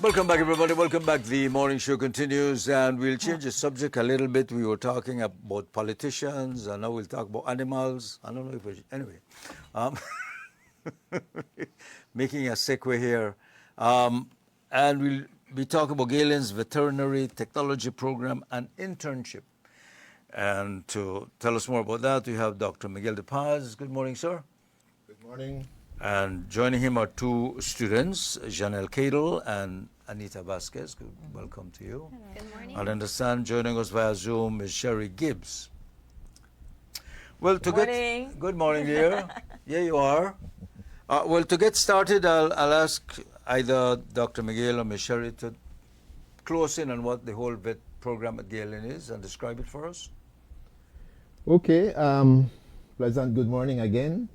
Welcome back, everybody. Welcome back. The morning show continues, and we'll change the subject a little bit. We were talking about politicians, and now we'll talk about animals. I don't know if we should, anyway. Um, making a segue here. And we'll be talking about Galen's Veterinary Technology Program and Internship. And to tell us more about that, we have Dr. Miguel DePaz. Good morning, sir. Good morning. And joining him are two students, Zhannell Cadle and Anita Vasquez. Welcome to you. Hello. Good morning. I understand joining us via Zoom is Sherry Gibbs. Well, to Morning. good morning, dear. Yeah, you are. Well, to get started, I'll ask either Dr. Miguel or Ms. Sherry to close in on what the whole vet program at Galen is and describe it for us. Okay, pleasant good morning again.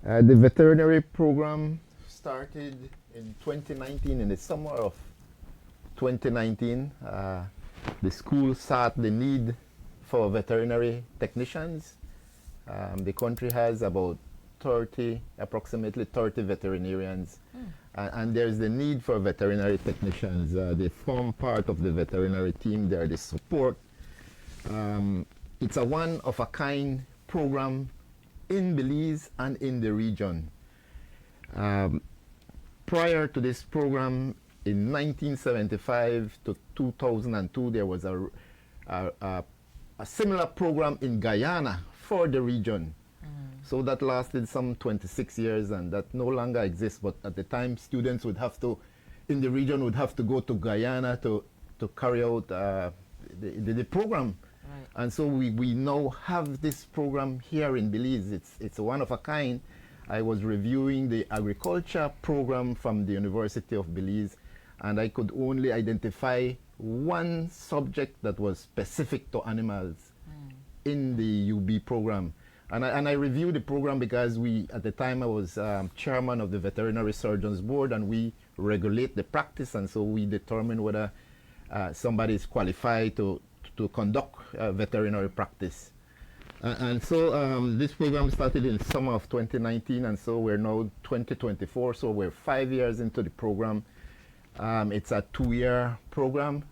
The veterinary program started in 2019, in the summer of 2019. The school saw the need for veterinary technicians. The country has about approximately 30 veterinarians, and there's the need for veterinary technicians. They form part of the veterinary team. They're the support. It's a one-of-a-kind program in Belize and in the region. Prior to this program, in 1975 to 2002, there was a similar program in Guyana for the region. So that lasted some 26 years, and that no longer exists. But at the time, students would have to, in the region, would have to go to Guyana to carry out the program. Right. And so we now have this program here in Belize. It's one of a kind. I was reviewing the agriculture program from the University of Belize, and I could only identify one subject that was specific to animals in the UB program. And I reviewed the program because at the time I was chairman of the Veterinary Surgeons Board, and we regulate the practice, and so we determine whether somebody is qualified to conduct veterinary practice. And so this program started in summer of 2019, and so we're now 2024, so we're 5 years into the program. It's a 2-year program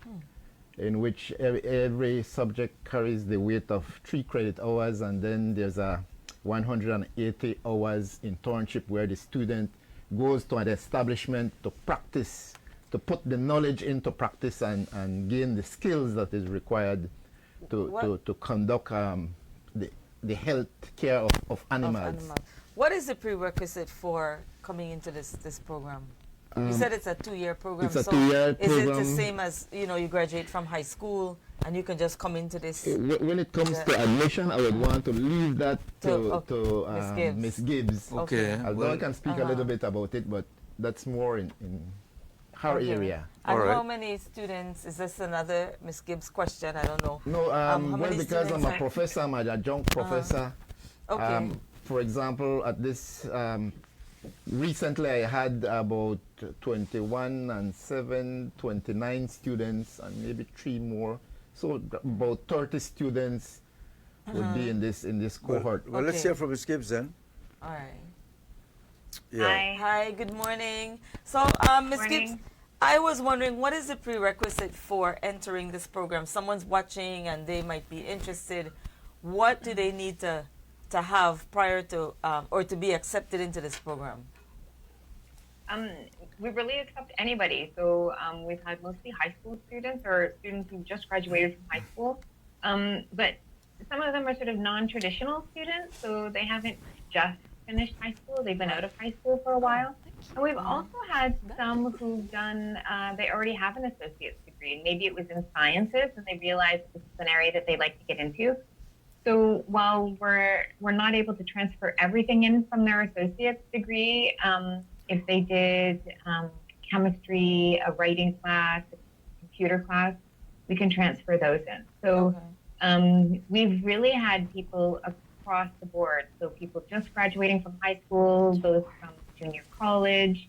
in which every subject carries the weight of 3 credit hours, and then there's a 180 hours internship where the student goes to an establishment to practice, to put the knowledge into practice and gain the skills that is required to conduct the health care of animals. What is the prerequisite for coming into this program? You said it's a 2-year program. It's a 2-year is program. it the same as, you graduate from high school and you can just come into this? When it comes to admission, I would want to leave that to Miss Gibbs. Ms. Gibbs. Okay. Although I can speak a little bit about it, but that's more in her area. And All right. how many students, is this another Miss Gibbs question? I don't know. No, many because I'm students a professor, I'm an adjunct professor. Okay. For example, at this, recently I had about 21 and 7, 29 students, and maybe 3 more. So about 30 students would be in this cohort. Well, let's Okay. hear from Ms. Gibbs then. All right. Yeah. Hi, good morning. So, Ms. Gibbs, Morning. I was wondering, what is the prerequisite for entering this program? Someone's watching and they might be interested. What do they need to have prior to, or to be accepted into this program? We really accept anybody. So we've had mostly high school students or students who just graduated from high school. But some of them are sort of non-traditional students, so they haven't just finished high school. They've been out of high school for a while. And we've also had some who've done, they already have an associate's degree. Maybe it was in sciences and they realized this is an area that they like to get into. So while we're not able to transfer everything in from their associate's degree, if they did chemistry, a writing class, a computer class, we can transfer those in. So we've really had people across the board. So people just graduating from high school, those from junior college,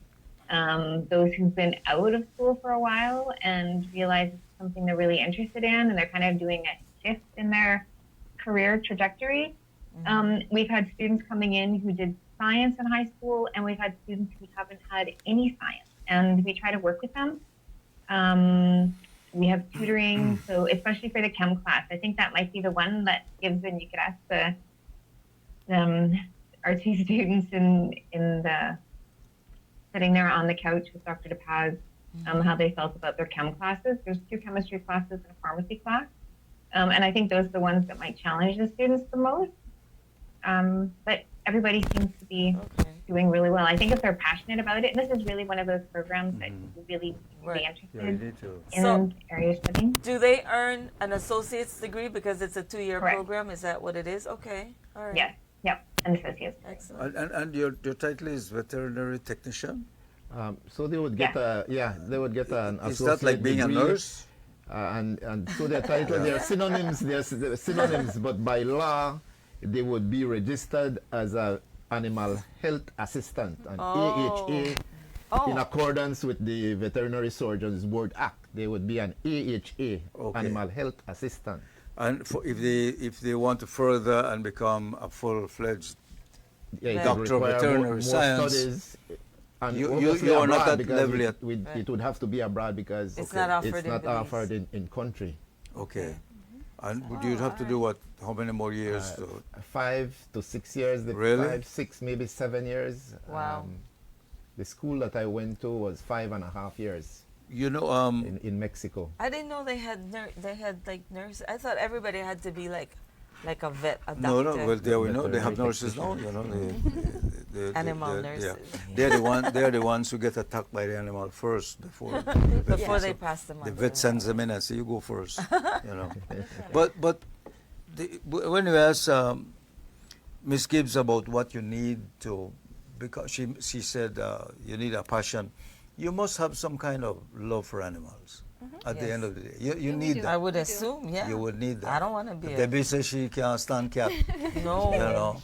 those who've been out of school for a while and realize it's something they're really interested in, and they're kind of doing a shift in their career trajectory. We've had students coming in who did science in high school, and we've had students who haven't had any science, and we try to work with them We have tutoring, so especially for the chem class, I think that might be the one that Gibbs, and you could ask our two students in the sitting there on the couch with Dr. DePaz, how they felt about their chem classes. There's 2 chemistry classes and a pharmacy class, and I think those are the ones that might challenge the students the most. But everybody seems to be doing really well. I think if they're passionate about it, and this is really one of those programs that you really be interested in area studying. Do they earn an associate's degree because it's a 2-year Correct. program? Is that what it is? Okay. All right. Yes. Yep. An associate's. Excellent. And your title is Veterinary Technician? So they would get they would get an Is associate that like being a degree, nurse? and so their title, they're synonyms. They're synonyms, but by law, they would be registered as a animal health assistant, an AHA, in accordance with the Veterinary Surgeons Board Act. They would be an AHA, animal health assistant. And if they want to further and become a full-fledged doctor of veterinary science, studies, and you are not that level yet. It would have to be abroad because it's not offered, it's not offered in country. Okay. And you'd have to do what? How many more years? 5 to 6 years. Really? 5, 6, maybe 7 years. Wow. The school that I went to was 5.5 years. You know, in Mexico. I didn't know they had like nurses. I thought everybody had to be like a vet, a doctor. no. Well, we know they have nurses now. You know, Animal nurses. Yeah. They're the ones who get attacked by the animal first before they pass them on. The vet sends them in and say, "You go first." You know. But when you ask Miss Gibbs about what you need to, because she said you need a passion. You must have some kind of love for animals at the end of the day. You need that. I would assume, yeah. You would need that. I don't want to be Debbie says she can't stand cat. No. You know.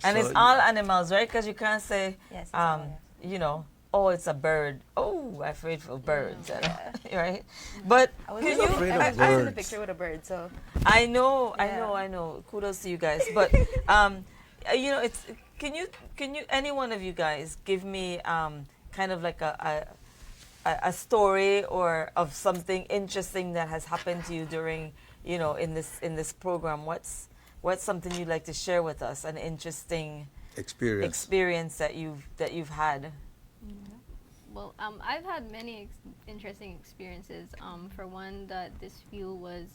And So it's all animals, right? Because you can't say, Yes, you know, oh, it's a bird. Oh, I'm afraid for birds. Right? But I was can Who's afraid of I was in the birds? picture with a bird, so I know. Yeah. Kudos to you guys. But you know, it's can you any one of you guys give me kind of like a story or of something interesting that has happened to you during, you know, in this program? What's something you'd like to share with us? An interesting experience that you've had. Well, I've had many interesting experiences. For one, that this field was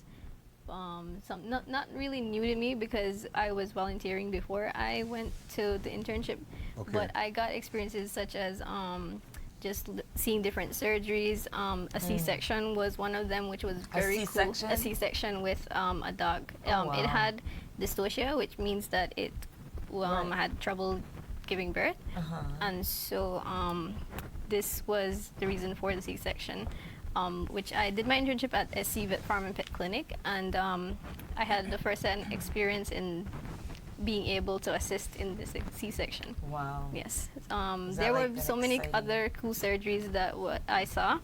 not really new to me because I was volunteering before I went to the internship. Okay. But I got experiences such as just seeing different surgeries. A C-section was one of them, which was very cool. A C-section with a dog. It had dystocia, which means that it had trouble giving birth. And so this was the reason for the C-section, which I did my internship at SC Vet Farm and Pet Clinic, and I had the first-hand experience in being able to assist in this C-section. Wow. Yes. There were so many other cool surgeries that I saw,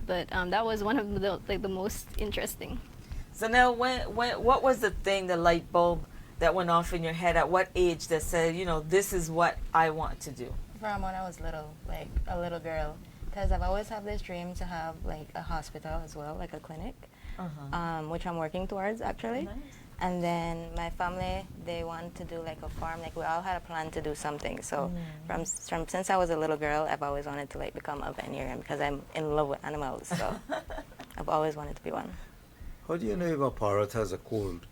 but that was one of the most interesting. So now, what was the thing, the light bulb that went off in your head? At what age that said, you know, this is what I want to do? from when I was little, like a little girl, because I've always had this dream to have like a hospital as well, like a clinic, which I'm working towards actually. Nice. And then my family, they want to do like a farm. Like we all had a plan to do something. So from since I was a little girl, I've always wanted to like become a veterinarian because I'm in love with animals. So I've always wanted to be one. How do you know if a parrot has a cold?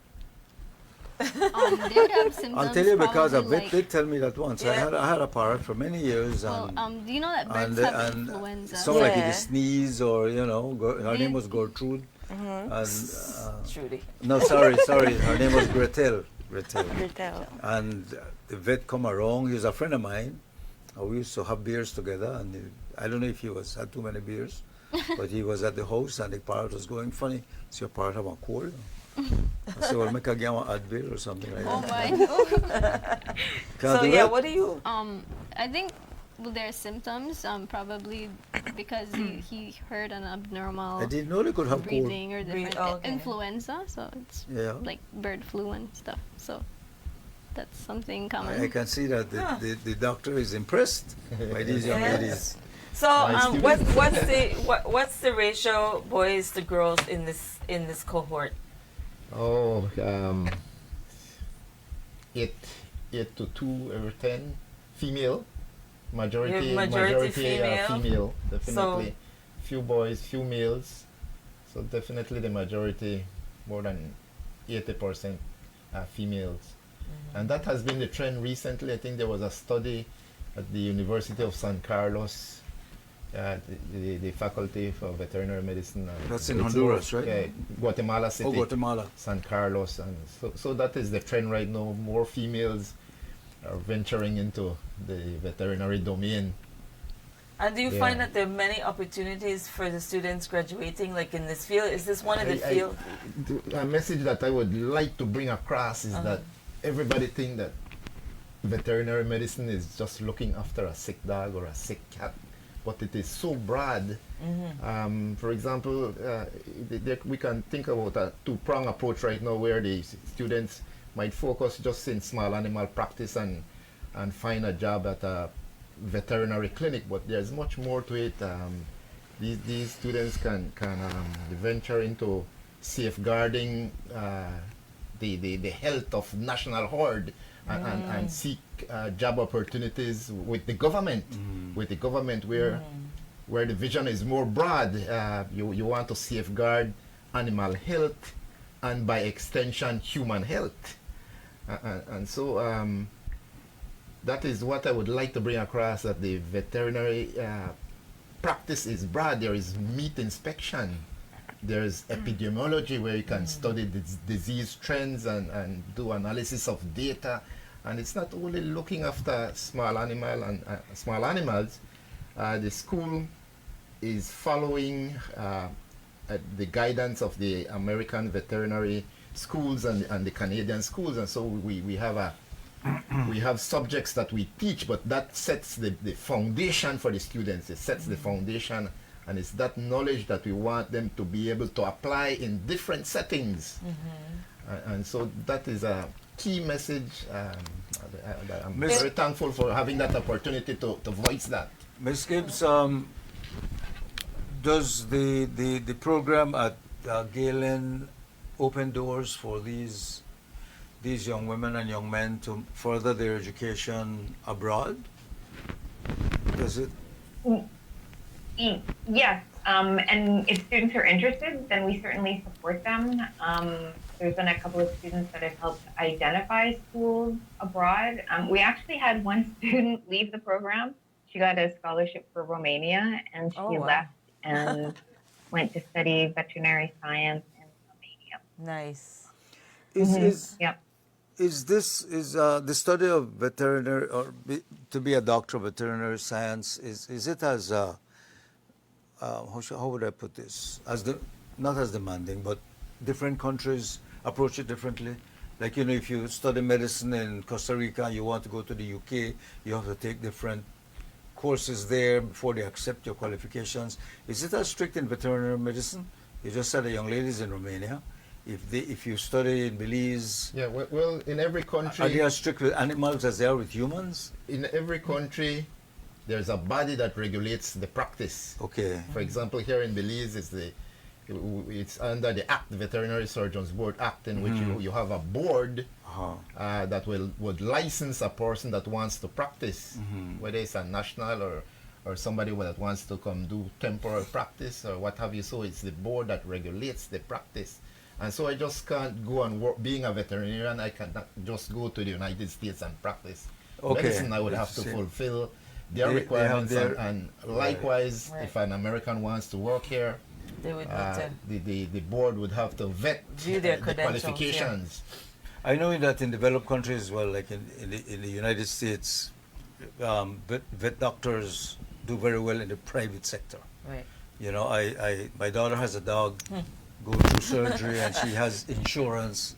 They would have symptoms. I'll tell you because a probably vet did tell me that once. I had a parrot for many years. Well, And, do you know that birds have influenza? Some like Yeah. it sneeze or, you know, her name was Gertrude. And, Trudy. no, sorry. Her name was Gretel. Gretel. And the vet come along. He was a friend of mine. We used to have beers together. And I don't know if he had too many beers, but he was at the house and the parrot was going funny. So your parrot have a cold. I said, well, make a game of Advil or something like Oh that. my! Can't So do yeah, that? what do you? I think their symptoms probably because he heard an abnormal I didn't know they could have cold. breathing or different okay. influenza, so it's Yeah. like bird flu and stuff. So that's something common. I can see that the doctor is impressed by these young Yes. ladies. So, My what's the ratio boys to girls in this cohort? Oh, 8 to 2 over 10 female. Majority female. female, definitely. Few boys, few males. So definitely the majority, more than 80% are females. And that has been the trend recently. I think there was a study at the University of San Carlos, the Faculty for Veterinary Medicine. That's in Honduras, right? Yeah, Guatemala City. Oh, Guatemala. San Carlos. And so that is the trend right now. More females are venturing into the veterinary domain. And do you find that there are many opportunities for the students graduating, like in this field? Is this one of the fields? A message that I would like to bring across is that everybody think that veterinary medicine is just looking after a sick dog or a sick cat, but it is so broad. For example, we can think about a two-prong approach right now where the students might focus just in small animal practice and find a job at a veterinary clinic, but there's much more to it. These students can venture into safeguarding the health of national horde and seek job opportunities with the government, where the vision is more broad. You want to safeguard animal health and by extension human health. And so that is what I would like to bring across, that the veterinary practice is broad. There is meat inspection. There's epidemiology where you can study the disease trends and do analysis of data. And it's not only looking after small animals. The school is following the guidance of the American veterinary schools and the Canadian schools, and so we have subjects that we teach, but that sets the foundation for the students. It sets the foundation, and it's that knowledge that we want them to be able to apply in different settings. And so that is a key message. I'm very thankful for having that opportunity to voice that. Ms. Gibbs, does the program at Galen open doors for these young women and young men to further their education abroad? Does it? Yes, and if students are interested, then we certainly support them. There's been a couple of students that have helped identify schools abroad. We actually had one student leave the program. She got a scholarship for Romania, and she left and went to study veterinary science in Romania. Nice. Is the study of veterinary to be a doctor of veterinary science, is it as how would I put this, not as demanding, but different countries approach it differently? Like, if you study medicine in Costa Rica, you want to go to the UK, you have to take different courses there before they accept your qualifications. Is it as strict in veterinary medicine? You just said the young ladies in Romania. If you study in Belize, well, in every country, are they as strict with animals as they are with humans? In every country, there's a body that regulates the practice. Okay. For example, here in Belize, it's under the Act, the Veterinary Surgeons Board Act, in which you have a board that would license a person that wants to practice, whether it's a national or somebody that wants to come do temporary practice or what have you. So it's the board that regulates the practice. And so I just can't go and work. Being a veterinarian, I cannot just go to the United States and practice medicine. I would have to fulfill their requirements, and likewise, if an American wants to work here, they would the board would have to vet their the qualifications. I know that in developed countries, well, like in the United States, vet doctors do very well in the private sector. Right. My daughter has a dog, go through surgery, and she has insurance,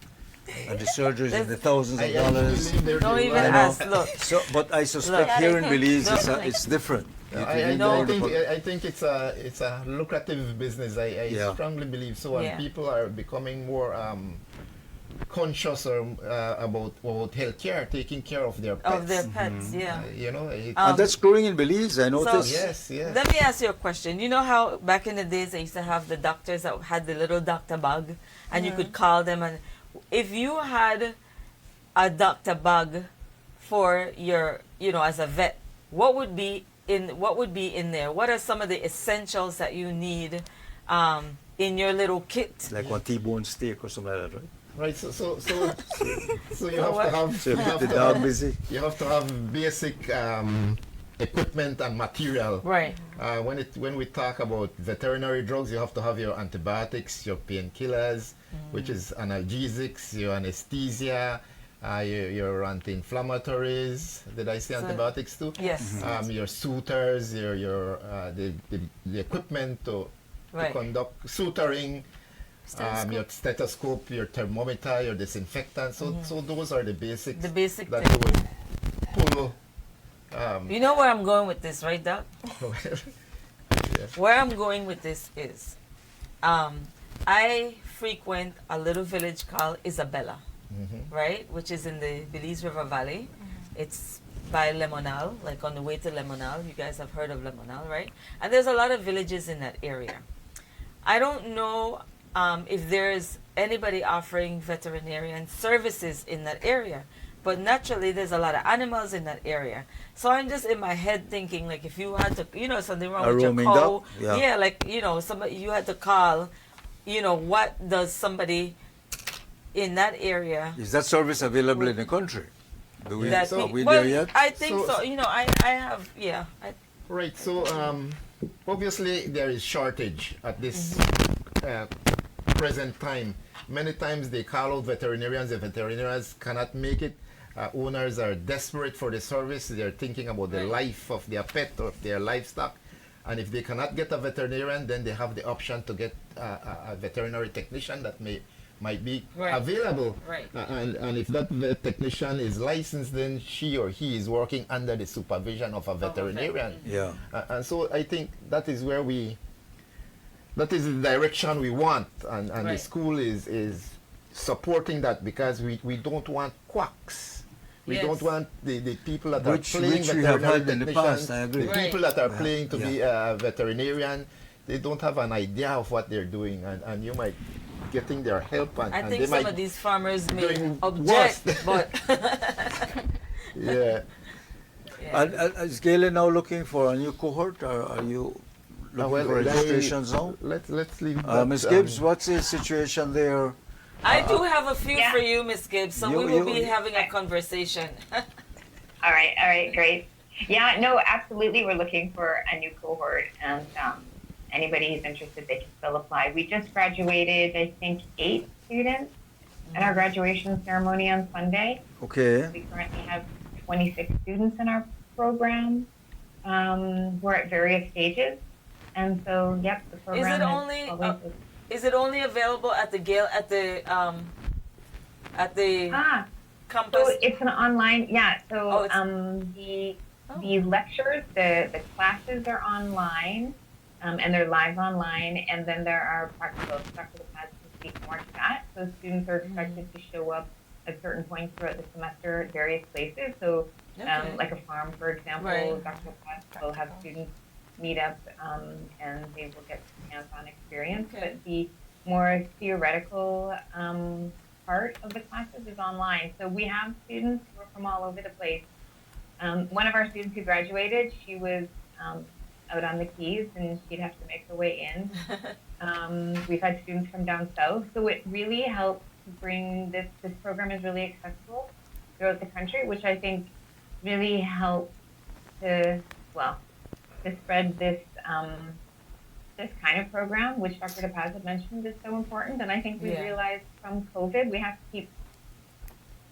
and the surgery is in the thousands of dollars. Don't even ask. Look. So, but I suspect here in Belize, it's different. I think it's a lucrative business. I strongly believe so, and people are becoming more conscious or, about healthcare, taking care of their pets. Of their pets, yeah. You know, And that's growing in Belize, I noticed. yes, yes. Let me ask you a question. You know how back in the days they used to have the doctors that had the little doctor bug, and you could call them, and if you had a doctor bug for your, you know, as a vet, what would be in there? What are some of the essentials that you need in your little kit? Like one T-bone steak or something like that, right? Right, so you have to have So the dog busy. you have to have basic equipment and material. Right. When we talk about veterinary drugs, you have to have your antibiotics, your painkillers, which is analgesics, your anesthesia, your anti-inflammatories. Did I say So- antibiotics too? Yes. Your suitors, the equipment to Right. conduct suturing. Stethoscope. Your stethoscope, your thermometer, your disinfectant. So those are the basics. The basic that thing. you would pull. You know where I'm going with this, right, Doc? Yes. Where I'm going with this is, I frequent a little village called Isabella, right, which is in the Belize River Valley. It's by Lemonal, like on the way to Lemonal. You guys have heard of Lemonal, right? And there's a lot of villages in that area. I don't know if there's anybody offering veterinarian services in that area, but naturally there's a lot of animals in that area. So I'm just in my head thinking, like, if you had to, you know, something wrong A with your roaming cow, dog? Yeah. like, you know, somebody you had to call, you know, what does somebody in that area Is that service available in the country? Do we, that are we well, there yet? I think So- so. You know, I have, yeah. Right. So obviously there is shortage at this present time. Many times they call out veterinarians. The veterinarians cannot make it. Owners are desperate for the service. They're thinking about the life of their pet or of their livestock. And if they cannot get a veterinarian, then they have the option to get a veterinary technician that might be Right. available. Right. And if that vet technician is licensed, then she or he is working under the supervision of a veterinarian. Yeah. And so I think that is where that is the direction we want. And the Right. school is supporting that, because we don't want quacks. We Yes. don't want the people that Which are playing we have veterinary had in the technicians, past, I agree. the Right. people that are playing to Yeah. be a veterinarian, they don't have an idea of what they're doing, and you might getting their help, and, I and think they some might of these farmers may doing object, worse. but yeah. yeah. And is Galen now looking for a new cohort, or are you looking for registrations now? Let's leave that. Ms. Gibbs, what's the situation there? I do have a few Yeah. for you, Miss Gibbs. So we will be having a conversation. All right, great. Yeah, no, absolutely. We're looking for a new cohort, and anybody who's interested, they can still apply. We just graduated, I think, 8 students at our graduation ceremony on Sunday. Okay. We currently have 26 students in our program. We're at various stages, and so yep, the program. Is it has only always- is it only available at the Gale at the so campus? it's an online, yeah. So Oh, it's- the lectures, the classes are online, and they're live online, and then there are practicals. Dr. DePaz can speak more to that. So students are expected to show up at certain points throughout the semester at various places. So Okay. like a farm, for example, Right. Dr. DePaz will have students meet up, and they will get some hands-on experience. Okay. But the more theoretical part of the classes is online. So we have students who are from all over the place. One of our students who graduated, she was out on the Keys, and she'd have to make her way in. We've had students from down south, so it really helps bring this program is really accessible throughout the country, which I think really helps to spread this this kind of program, which Dr. DePaz had mentioned is so important. And I think we Yeah. realized from COVID, we have to keep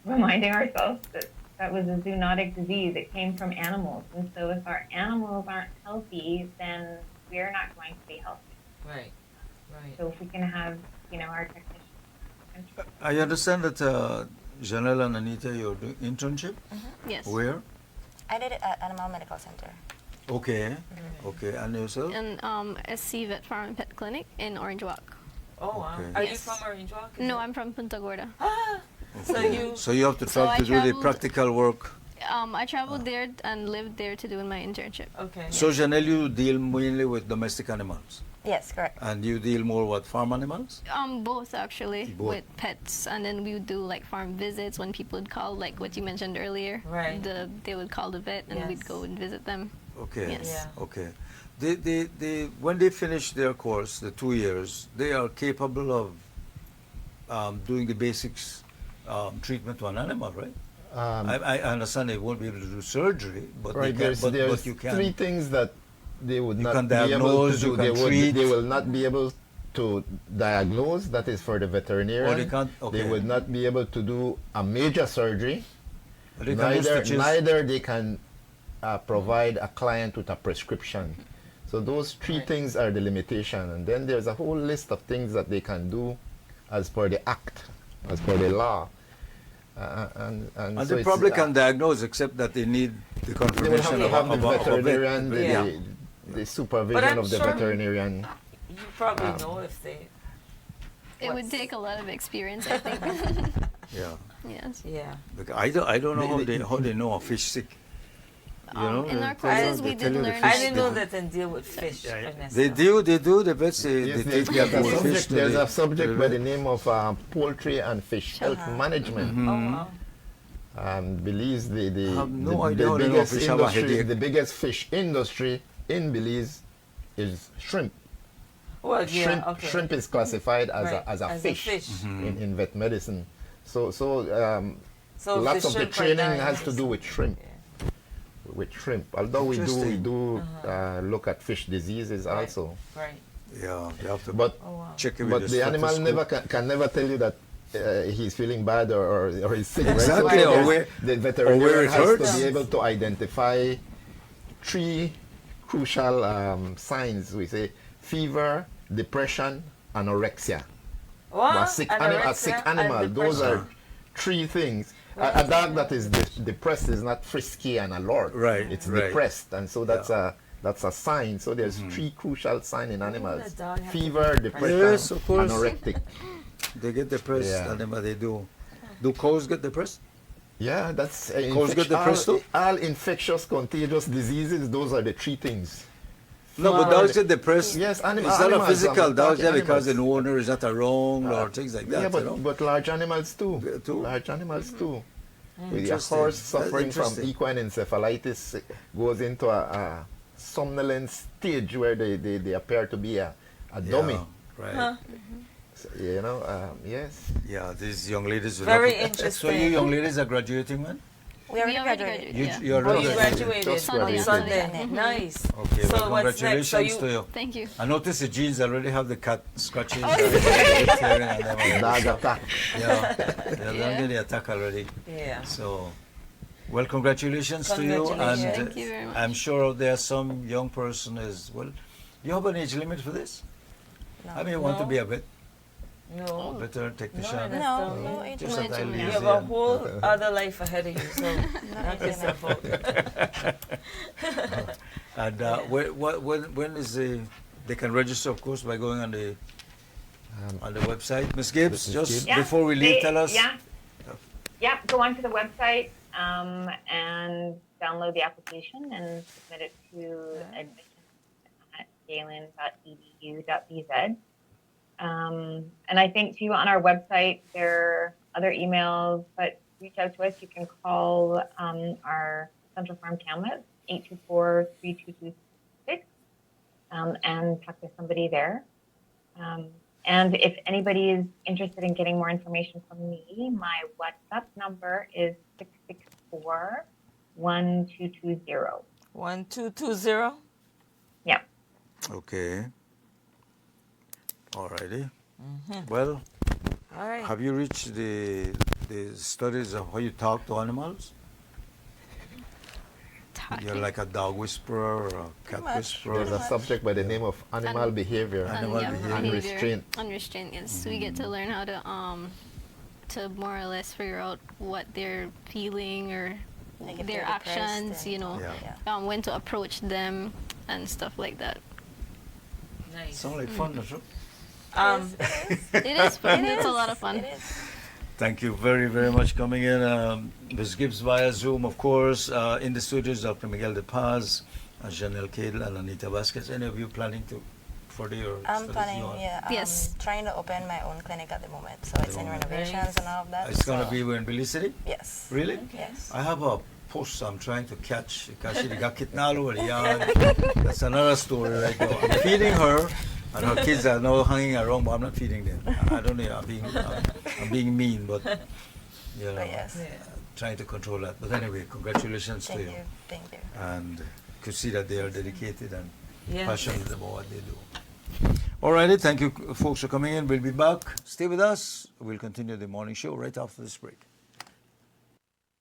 reminding ourselves that that was a zoonotic disease. It came from animals. And so if our animals aren't healthy, then we're not going to be healthy. Right. Right. So if we can have, our technicians. I understand that Zhannell and Anita, you're doing internship. Yes. Where? I did it at Animal Medical Center. Okay. Okay. And yourself? And SC Vet Farm and Pet Clinic in Orange Walk. Oh, wow. Okay. Are you Yes. from Orange Walk? No, I'm from Punta Gorda. So you have to So travel I to do the traveled- practical work. I traveled there and lived there to do my internship. okay. So Zhannell, you deal mainly with domestic animals, Yes, correct. and you deal more with farm animals. Both actually, Both. with pets, and then we would do like farm visits when people would call, like what you mentioned earlier. Right. They would call the vet, and Yes. we'd go and visit them. Okay. Yes. Yeah. Okay. When they finish their course, the 2 years, they are capable of doing the basics treatment to an animal, right? I understand they won't be able to do surgery, but Right, they can, there's but you can. three things that they would You not can be able to diagnose, do. you can They treat. will not be able to diagnose. That is for the veterinarian. Or they can't- okay. They would not be able to do a major surgery. But they can do stitches. Neither they can provide a client with a prescription. So those three Right. things are the limitation. And then there's a whole list of things that they can do as per the act, as per the law. And And so they it's, probably can diagnose, except that they need the they will have confirmation to of have the of a vet. veterinarian, Yeah. the supervision I'm of the sure- veterinarian. You probably know if they. It would What's- take a lot of experience, I think. Yeah. Yes. Yeah. Because I don't know how they know a fish sick. You know, In our they tell you- courses, they we tell did you the learn. fish I didn't know sick. that they deal with fish. Ernesto. They do. The vets they Yes, take their there's, a fish subject, to there's the- a subject to the by the vet. name of poultry and fish health management. Oh wow. Belize, I have no idea how they know fish have a headache. the biggest fish industry in Belize is shrimp. Well, yeah. Shrimp, Okay. shrimp is classified Right, as a fish, Mm-hmm. in vet medicine. So So if lots the of the shrimp are training dying, has to it's- do with shrimp. Yeah. With shrimp, although we Interesting. do look at fish diseases Right. also. Right. Yeah, you have to But Oh wow. check it with but the animal stethoscope. can never tell you that he's feeling bad or he's sick. right? Exactly, So or where- the or where veterinarian it has hurts. to be able to identify three crucial signs. We say fever, depression, anorexia. What? A sick animal. Those are three things. A dog that is depressed is not frisky and alert. Right, It's right. depressed, and so that's a sign. So there's three crucial signs in animals: the dog have to fever, be depression, Yes, of course. anorectic. They get depressed, Yeah. and then what they do. Do cows get depressed? Yeah, that's Cows get depressed too? all infectious, contagious diseases. Those are the three things. No, but dogs get depressed. Yes, It's not animals, a physical I'm dogs, talking because animals. an owner is not around or things like that. Yeah, you know? but large animals too. Yeah, too. Large animals too. With a Interesting. horse That's suffering from interesting. equine encephalitis goes into a somnolent stage where they appear to be a dummy. Yeah, right. Huh. So, you know, yes. Yeah, these young ladies. will Very have- interesting. So you young ladies are graduating when? We already already graduated. graduated. You are Oh, already you graduated Just on graduated. Sunday. Nice. Okay, So well, what's next? congratulations So you- to you. Thank you. I noticed the jeans already have the cat scratches. Oh, tearing and everything. Dog attack. Yeah, they're getting the attack already. Yeah. So, well, congratulations to you. Congratulations. And Thank you very much. I'm sure there are some young person as well. You have an age limit for this? No. I mean, you want to No. be a vet, No. veterinary technician. No, no age Just limit. as I limit. You live have there. a whole other life ahead of you, so knock age yourself out. And when is they can register, of course, by going on the website. Miss Gibbs, Miss just Gibbs? Yeah, before we leave, tell us. Yeah, go onto the website and download the application and submit it to admissions at galen.edu.bz. And I think too on our website there are other emails, but reach out to us. You can call our Central Farm Cabinet 824-3226 and talk to somebody there. And if anybody is interested in getting more information from me, my WhatsApp number is 664-1220. 1220. Yeah. Okay. Alrighty. Well, All right. have you reached the studies of how you talk to animals? You're like a dog whisperer or a cat much. whisperer. There's a subject by the name of animal behavior. Animal behavior. Unrestrained. Unrestrained, yes. We get to learn how to more or less figure out what they're feeling or Like if their they're depressed actions, and- you know, Yeah. when to approach them and stuff like that. Nice. Sound like fun, that's right? It is fun. It's a lot of fun. It is. Thank you very, very much coming in. Ms. Gibbs via Zoom, of course. In the studios, Dr. Miguel DePaz, Zhannell, Cadle, and Anita Vasquez. Any of you planning to further your I'm studies? planning, You are- yeah, Yes. trying to open my own clinic at the moment. So it's in moment. renovations and all of that. It's going to so- be in Belize City? Yes. Really? Yes. I have a post I'm trying to catch. Kasi nagkakitnalo or yan. That's another story right now. I'm feeding her, and her kids are now hanging around, but I'm not feeding them. I don't know. I'm being mean, but you know, But yes. trying to control that. But anyway, congratulations Thank to you. you. Thank you. And could see that they are dedicated and Yes. passionate about what they do. Alrighty, thank you folks for coming in. We'll be back. Stay with us. We'll continue the morning show right after this break.